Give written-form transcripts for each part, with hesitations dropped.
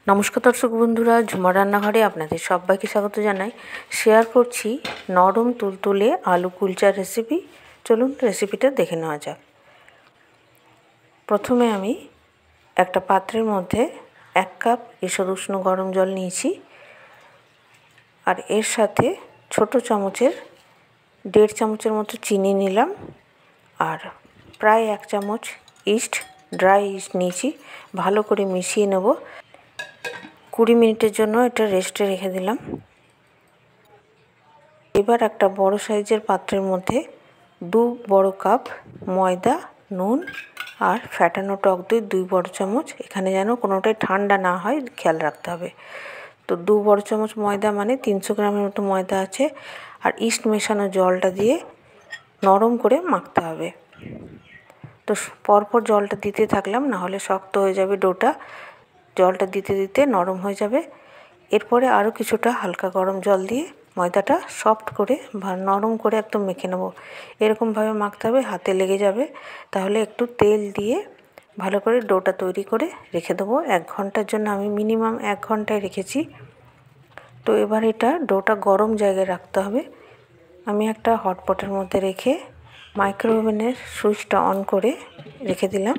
নমস্কার দর্শক বন্ধুরা, ঝুমার রান্নাঘরে আপনাদের সবাইকে স্বাগত জানাই। শেয়ার করছি নরম তুলতুলে আলু কুলচার রেসিপি। চলুন রেসিপিটা দেখে নেওয়া যাক। প্রথমে আমি একটা পাত্রের মধ্যে 1 কাপ ঈষৎ উষ্ণ গরম জল নিয়েছি, আর এর সাথে ছোট চামচের 1.5 চামচের মতো চিনি নিলাম, আর প্রায় 1 চামচ ইস্ট, ড্রাই ইস্ট নিয়েছি। ভালো করে মিশিয়ে নেব। 20 মিনিটের জন্য এটা রেস্টে রেখে দিলাম। এবার একটা বড় সাইজের পাত্রের মধ্যে 2 বড় কাপ ময়দা, নুন আর ফ্যাটানো টক দই 2 বড় চামচ। এখানে যেন কোনোটাই ঠান্ডা না হয় খেয়াল রাখতে হবে। তো 2 বড় চামচ ময়দা মানে 300 গ্রামের মতো ময়দা আছে। আর ইস্ট মেশানো জলটা দিয়ে নরম করে মাখতে হবে। তো পরপর জলটা দিতে থাকলাম, না হলে শক্ত হয়ে যাবে ডোটা। জলটা দিতে দিতে নরম হয়ে যাবে। এরপরে আরও কিছুটা হালকা গরম জল দিয়ে ময়দাটা সফট করে বা নরম করে একদম মেখে নেব। এরকমভাবে মাখতে হবে, হাতে লেগে যাবে। তাহলে একটু তেল দিয়ে ভালো করে ডোটা তৈরি করে রেখে দেবো। 1 ঘন্টার জন্য আমি মিনিমাম 1 ঘন্টায় রেখেছি। তো এবার এটা ডোটা গরম জায়গায় রাখতে হবে। আমি একটা হটপটের মধ্যে রেখে মাইক্রোওভেনের সুইচটা অন করে রেখে দিলাম।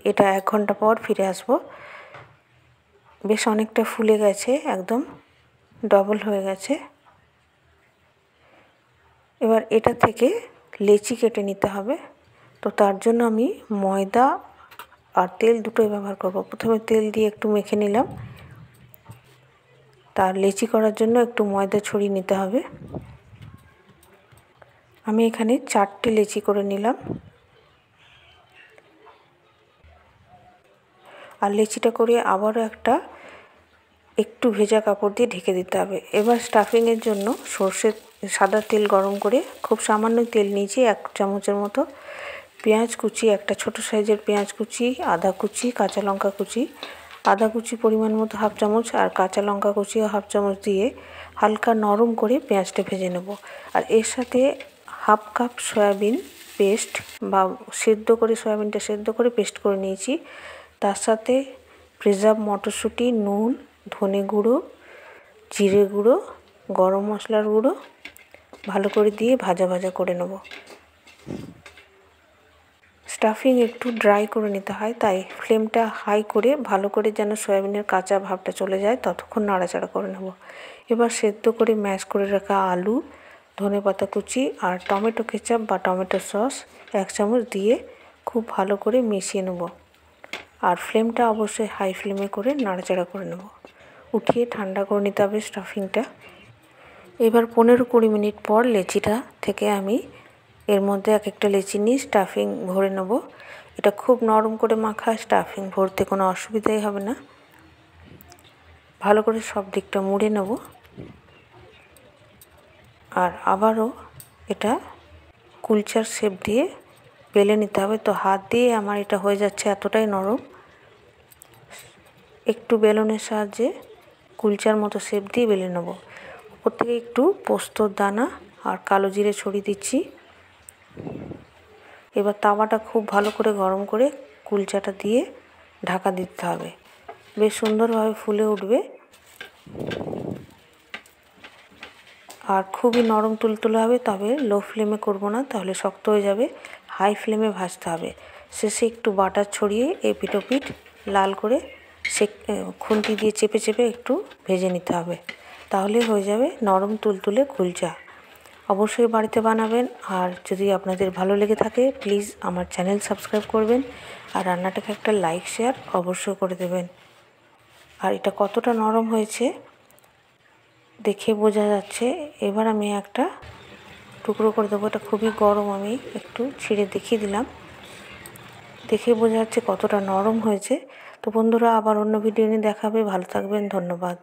এটা 1 ঘন্টা পর ফিরে আসব। বেশ অনেকটা ফুলে গেছে, একদম ডবল হয়ে গেছে। এবার এটা থেকে লেচি কেটে নিতে হবে। তো তার জন্য আমি ময়দা আর তেল দুটোই ব্যবহার করব। প্রথমে তেল দিয়ে একটু মেখে নিলাম। তার লেচি করার জন্য একটু ময়দা ছড়িয়ে নিতে হবে। আমি এখানে 4টে লেচি করে নিলাম। আর লেচিটা করে আবারও একটু ভেজা কাপড় দিয়ে ঢেকে দিতে হবে। এবার স্টাফিংয়ের জন্য সাদা তেল গরম করে খুব সামান্য তেল নিয়েছি, 1 চামচের মতো। পেঁয়াজ কুচি, একটা ছোট সাইজের পেঁয়াজ কুচি, আদা কুচি, কাঁচা লঙ্কা কুচি। আদা কুচি পরিমাণ মতো 1/2 চামচ, আর কাঁচা লঙ্কা কুচিও 1/2 চামচ দিয়ে হালকা নরম করে পেঁয়াজটা ভেজে নেব। আর এর সাথে 1/2 কাপ সয়াবিন পেস্ট বা সয়াবিনটা সেদ্ধ করে পেস্ট করে নিয়েছি। তার সাথে প্রিজার্ভ মটরশুঁটি, নুন, ধনে গুঁড়ো, জিরে গুঁড়ো, গরম মশলার গুঁড়ো ভালো করে দিয়ে ভাজা ভাজা করে নেব। স্টাফিং একটু ড্রাই করে নিতে হয়, তাই ফ্লেমটা হাই করে ভালো করে যেন সয়াবিনের কাঁচা ভাবটা চলে যায় ততক্ষণ নাড়াচাড়া করে নেব। এবার সেদ্ধ করে ম্যাশ করে রাখা আলু, ধনেপাতা কুচি আর টমেটো কেচাপ বা টমেটো সস 1 চামচ দিয়ে খুব ভালো করে মিশিয়ে নেব। আর ফ্লেমটা অবশ্যই হাই ফ্লেমে করে নাড়াচাড়া করে নেব। উঠিয়ে ঠান্ডা করে নিতে হবে স্টাফিংটা। এবার 15-20 মিনিট পর লেচিটা থেকে আমি এর মধ্যে একটা লেচি নিয়ে স্টাফিং ভরে নেব। এটা খুব নরম করে মাখা, স্টাফিং ভরতে কোনো অসুবিধাই হবে না। ভালো করে সব দিকটা মুড়ে নেব। আর আবারও এটা কুলচার শেপ দিয়ে বেলে নিতে হবে। তো হাত দিয়ে আমার এটা হয়ে যাচ্ছে এতটাই নরম। একটু বেলনের সাহায্যে কুলচার মতো শেপ দিয়ে বেলে নেব। উপর থেকে একটু পোস্তর দানা আর কালো জিরে ছড়িয়ে দিচ্ছি। এবার তাওয়াটা খুব ভালো করে গরম করে কুলচাটা দিয়ে ঢাকা দিতে হবে। বেশ সুন্দরভাবে ফুলে উঠবে। আর খুবই নরম তুলতুলে হবে, তবে লো ফ্লেমে করব না, তাহলে শক্ত হয়ে যাবে। হাই ফ্লেমে ভাজতে হবে। শেষে একটু বাটার ছড়িয়ে এপিঠ ওপিঠ লাল করে খুন্তি দিয়ে চেপে চেপে একটু ভেজে নিতে হবে। তাহলে হয়ে যাবে নরম তুলতুলে কুলচা। অবশ্যই বাড়িতে বানাবেন। আর যদি আপনাদের ভালো লেগে থাকে প্লিজ আমার চ্যানেল সাবস্ক্রাইব করবেন, আর রান্নাটাকে একটা লাইক শেয়ার অবশ্যই করে দেবেন। আর এটা কতটা নরম হয়েছে দেখে বোঝা যাচ্ছে। এবার আমি একটা টুকরো করে দেবো। এটা খুবই গরম, আমি একটু ছিঁড়ে দেখিয়ে দিলাম। দেখে বোঝা যাচ্ছে কতটা নরম হয়েছে। তো বন্ধুরা, আবার অন্য ভিডিও নিয়ে দেখা হবে। ভালো থাকবেন, ধন্যবাদ।